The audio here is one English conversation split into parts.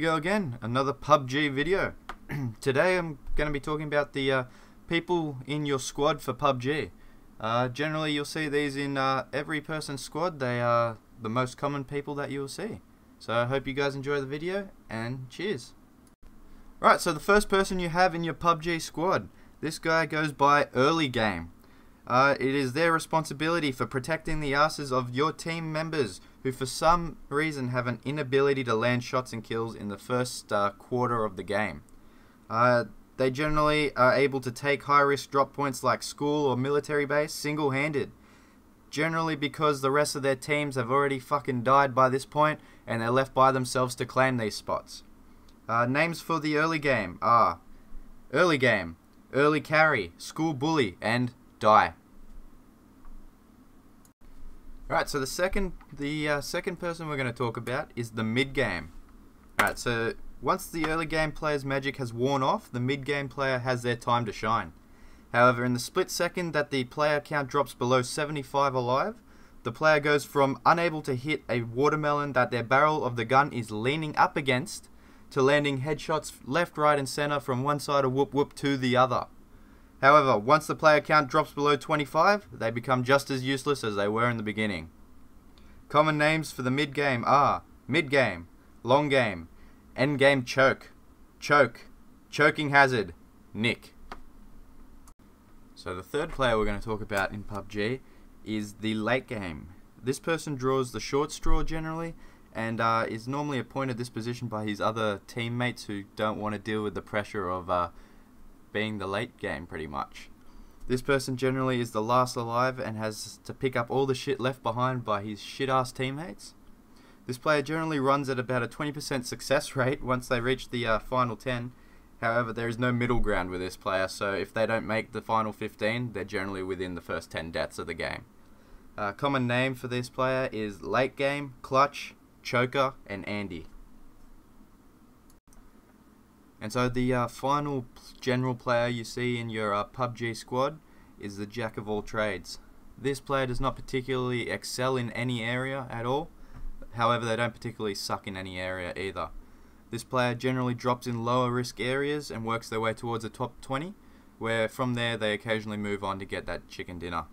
go again, another PUBG video. Today I'm going to be talking about the people in your squad for PUBG. Generally you'll see these in every person's squad. They are the most common people that you will see. So I hope you guys enjoy the video, and cheers. Right, so the first person you have in your PUBG squad, this guy goes by Early Game. It is their responsibility for protecting the asses of your team members who for some reason have an inability to land shots and kills in the first quarter of the game. They generally are able to take high-risk drop points like school or military base single-handed. Generally because the rest of their teams have already fucking died by this point and they're left by themselves to claim these spots. Names for the Early Game are Early Game, Early Carry, School Bully, and Die. Alright, so the second person we're going to talk about is the mid game. Alright, so once the early game player's magic has worn off, the mid game player has their time to shine. However, in the split second that the player count drops below 75 alive, the player goes from unable to hit a watermelon that their barrel of the gun is leaning up against to landing headshots left, right and center from one side of Whoop Whoop to the other. However, once the player count drops below 25, they become just as useless as they were in the beginning. Common names for the mid game are Mid Game, Long Game, End Game Choke, Choke, Choking Hazard, Nick. So the third player we're going to talk about in PUBG is the late game. This person draws the short straw generally and is normally appointed this position by his other teammates who don't want to deal with the pressure of being the late game pretty much. This person generally is the last alive and has to pick up all the shit left behind by his shit ass teammates. This player generally runs at about a 20% success rate once they reach the final 10. However, there is no middle ground with this player, so if they don't make the final 15, they're generally within the first 10 deaths of the game. Common name for this player is Late Game, Clutch, Choker, and Andy. And so the final general player you see in your PUBG squad is the Jack of all trades. This player does not particularly excel in any area at all. However, they don't particularly suck in any area either. This player generally drops in lower risk areas and works their way towards the top 20, where from there they occasionally move on to get that chicken dinner.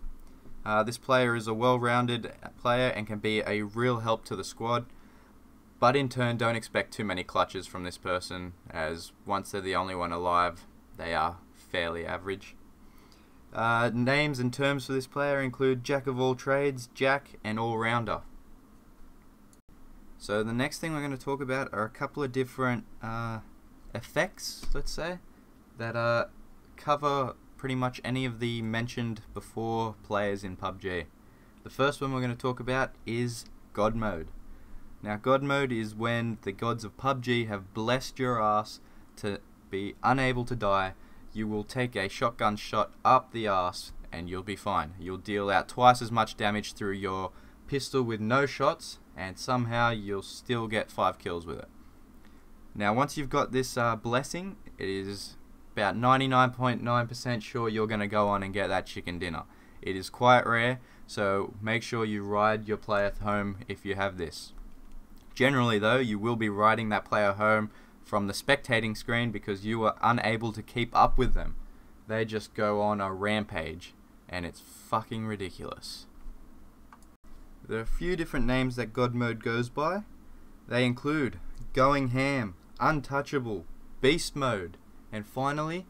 This player is a well-rounded player and can be a real help to the squad, but in turn don't expect too many clutches from this person, as once they're the only one alive, they are fairly average. Names and terms for this player include Jack of all trades, Jack, and all-rounder. So the next thing we're going to talk about are a couple of different effects, let's say, that cover pretty much any of the mentioned before players in PUBG. The first one we're going to talk about is God Mode. Now, God Mode is when the gods of PUBG have blessed your ass to be unable to die. You will take a shotgun shot up the ass and you'll be fine. You'll deal out twice as much damage through your pistol with no shots, and somehow you'll still get 5 kills with it. Now, once you've got this blessing, it is about 99.9% sure you're going to go on and get that chicken dinner. It is quite rare, so make sure you ride your player home if you have this. Generally though, you will be riding that player home from the spectating screen because you are unable to keep up with them. They just go on a rampage, and it's fucking ridiculous. There are a few different names that God Mode goes by. They include Going Ham, Untouchable, Beast Mode, and finally,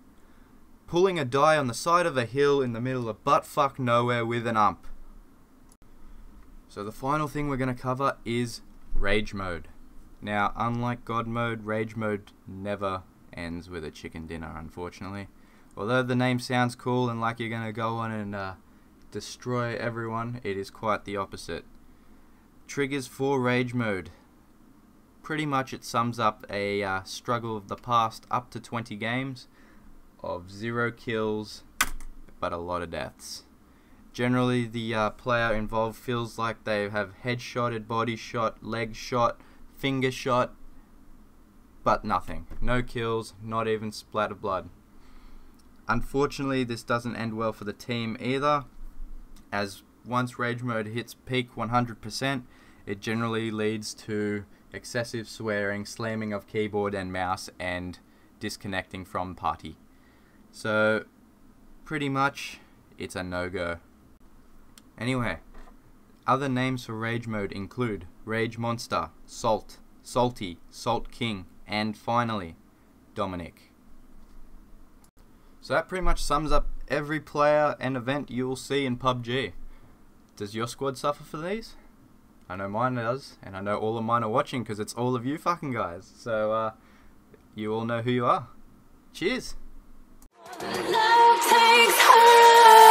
pulling a die on the side of a hill in the middle of butt-fuck nowhere with an ump. So the final thing we're going to cover is Rage Mode. Now, unlike God Mode, Rage Mode never ends with a chicken dinner, unfortunately. Although the name sounds cool and like you're going to go on and destroy everyone, it is quite the opposite. Triggers for Rage Mode. Pretty much it sums up a struggle of the past up to 20 games of 0 kills but a lot of deaths. Generally the player involved feels like they have headshotted, body shot, leg shot, finger shot, but nothing. No kills, not even splat of blood. Unfortunately, this doesn't end well for the team either, as once Rage Mode hits peak 100%, it generally leads to excessive swearing, slamming of keyboard and mouse, and disconnecting from party. So pretty much it's a no-go. Anyway, other names for Rage Mode include Rage Monster, Salt, Salty, Salt King, and finally, Dominic. So that pretty much sums up every player and event you will see in PUBG. Does your squad suffer for these? I know mine does, and I know all of mine are watching because it's all of you fucking guys. So, you all know who you are. Cheers! Love takes hold.